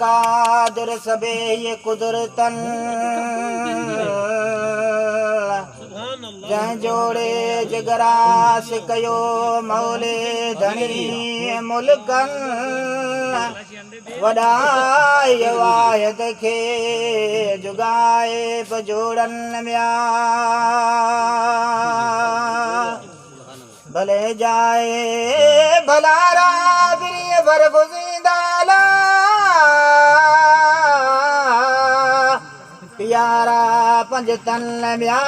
कादिर सबे ये कुदरतन जंहिं जोड़े जिगरास कयो मौले धनी मुल्कन वॾाई वाहिद खे जुगाए बजोड़न मिया भले जाए भलारा बिरिय बरगुज़ींदा प्यारा पंज तन मिया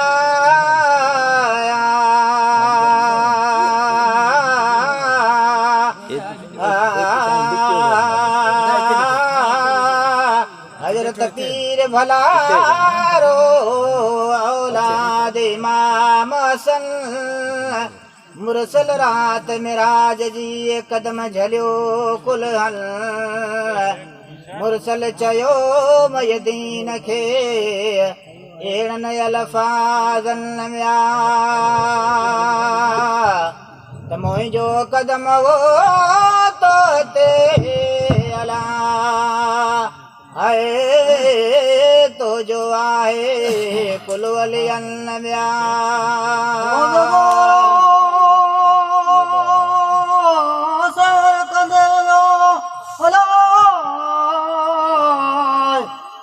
हजरत पीर भलारो औलाद इमाम हसन मुरसल रात मिराज जी कदम झलियो कुल हल मुरसल चयो मयदीन खे एड़न अल्फाज़न मिया त मुंहिंजो कदम वो तो ते अला आहे तो जो आहे कुल वलियन मिया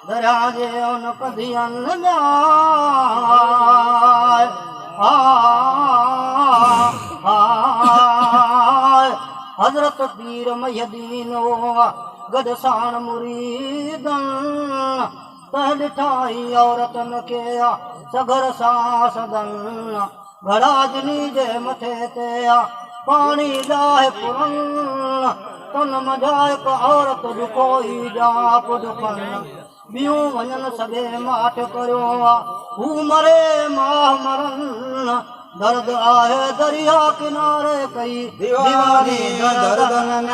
दरियाजे उन कदियन हजरत पीर मयदीन गद साण मुरीदन तह ॾिठाई औरतन के सगर सां सदन घड़ाजनी जे मथे ते पाणी लाहे पुरन तन मजाए को औरत दुखोई जाप दुखन बियूं वञन सभे माठ करियो हू मरे मां मरन दर्द आहे दरिया किनारे कई दीवानी दर्दन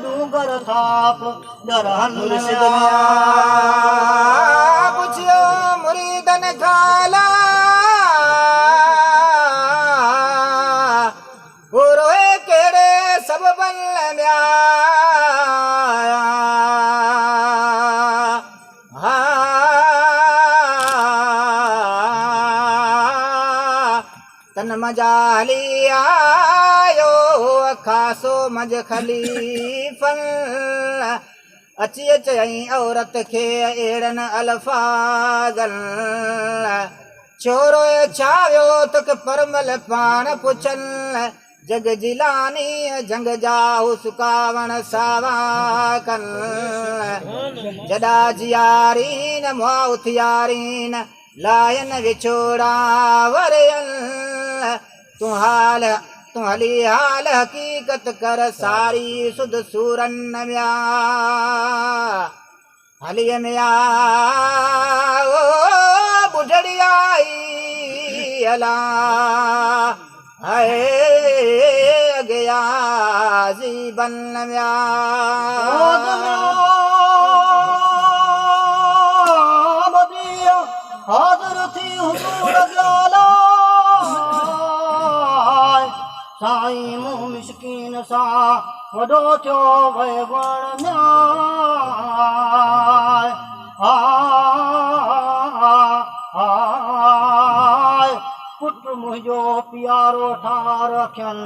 डूंगर थाप दरहन पुछियो मुरीदन खाला रोए केड़े सब बन मिया तन मजाली आयो खासो मज खलीफन अची चई औरत खे एड़न अल्फाज़न छोरो छावियो तक परमल पाण पुछन जग जिलानी जंग जाहू सुकावण सावा कन जॾा जियारीन मुआ उथियारीन लायन विछोड़ा वरयन तूं हली हाल हकीकत कर सारी सुध सूरन मिया हलीअ मिया ओ बुढ़ड़ी आई अला है गया जीवन मिया हाज़िर थी हुजूर जाला साईं मुंह मिस्कीन सां वॾो थियो भई वण पुट मुंहिंजो प्यारो ठार रखियन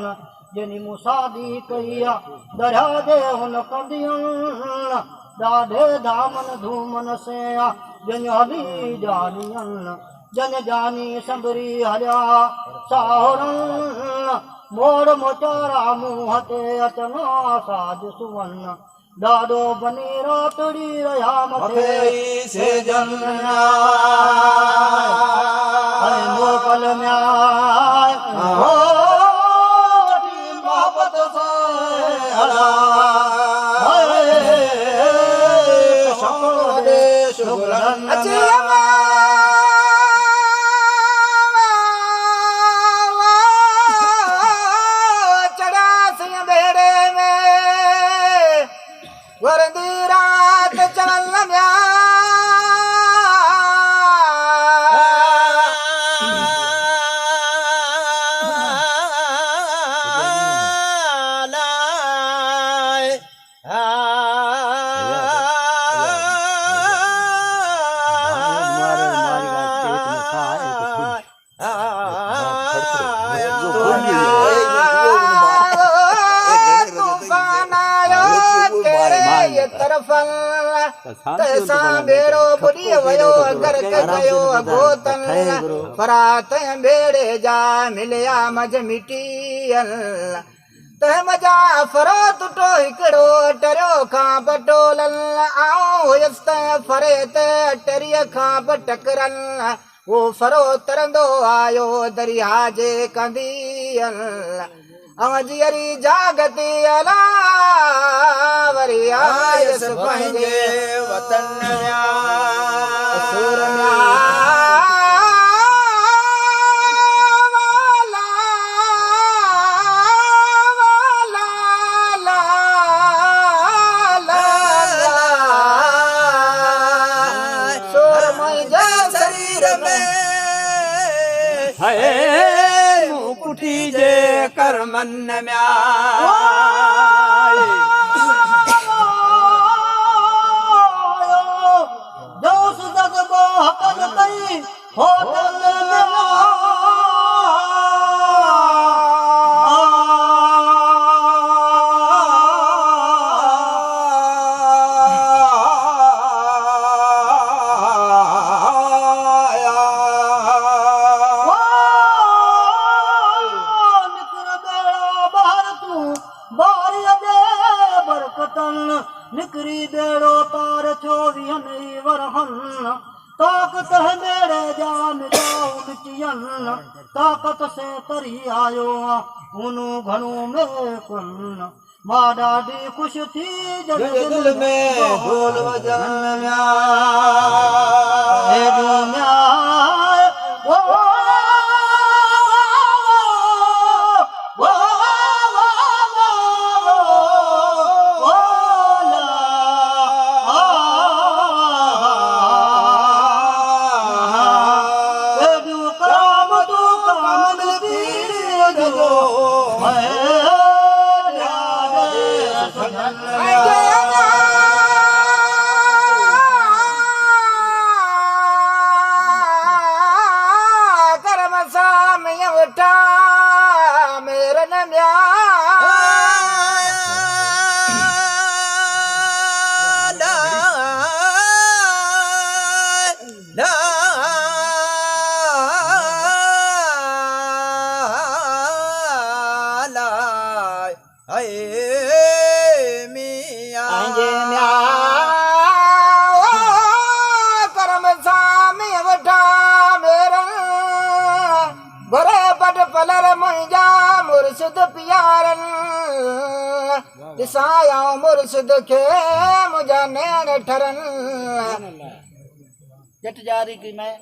जंहिं मूं शादी कई दरिया जे हुन कंदियूं ॾाढे धामन धूमन से जंहिं हली जानियन जन जानी संबरी हलिया साहुरन मोड़ मोचारा मुंह ते अचना साज सुवन ॾाढो बनी रातड़ी रहिया मथे से जन्ना मोकल में मोहब्बत से हला चढ़ा सिंह बेड़े में वरदी रात चल लॻिया बेड़ो बुॾी वियो गर्क कयो गोतन परात बेड़े जा मिलिया मझ मिटियल तंहिं मज़ा फरो टुटो हिकिड़ो टरियो खां पटोलल आऊं हुयसि त फरे त टरीअ खां टकरल वो फरो तरंदो आयो दरिया जे कंदियल जीअरी जागती अला वरी आयसि पंहिंजे वतन शरीर में कुठी जे कर मन में दोस्त जग को हकल तई होटल निकरी बेड़ो पार थो विहन वरहन ताकत है मेरे जान जाओ मिटियन ताकत से तरी आयो उनु घणो में कुन मां ॾाढी ख़ुशि थी जॾहिं दिल में ढोल वॼण मुर्शिद प्यारन ॾिसाया मुर्शिद खे मुंहिंजा नैन ठरन जट जारी की मैं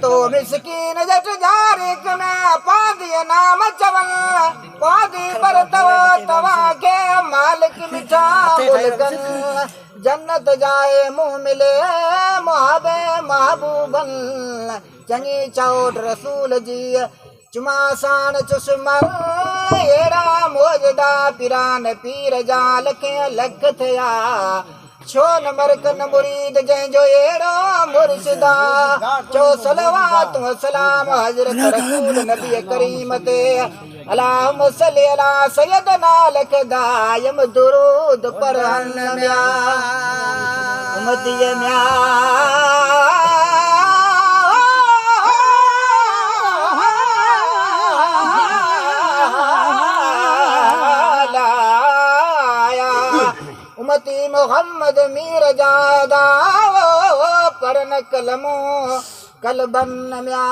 तो मिसकीन जट जारी की मैं पादी नाम चवल पादी पर तव्हां खे मालिक मिठा मुल्कन जन्नत जाए मुंह मिले मुहाबे महबूबन चङी चौट रसूल जी चुमासान चुस्मन अहिड़ा मौजदा पिरान पीर जा लखे लख थिया छो न मरकन मुरीद जंहिंजो अहिड़ो मुर्शिदा चो सलवात व सलाम हज़रत रसूल नबी करीम ते अल्लाहुम्मा सल्ली अला सय्यदना लख दायम दुरूद पढ़न म्या उम्मतीअ म्या मोहम्मद मीर जादा पर न कलमो कलबन म्या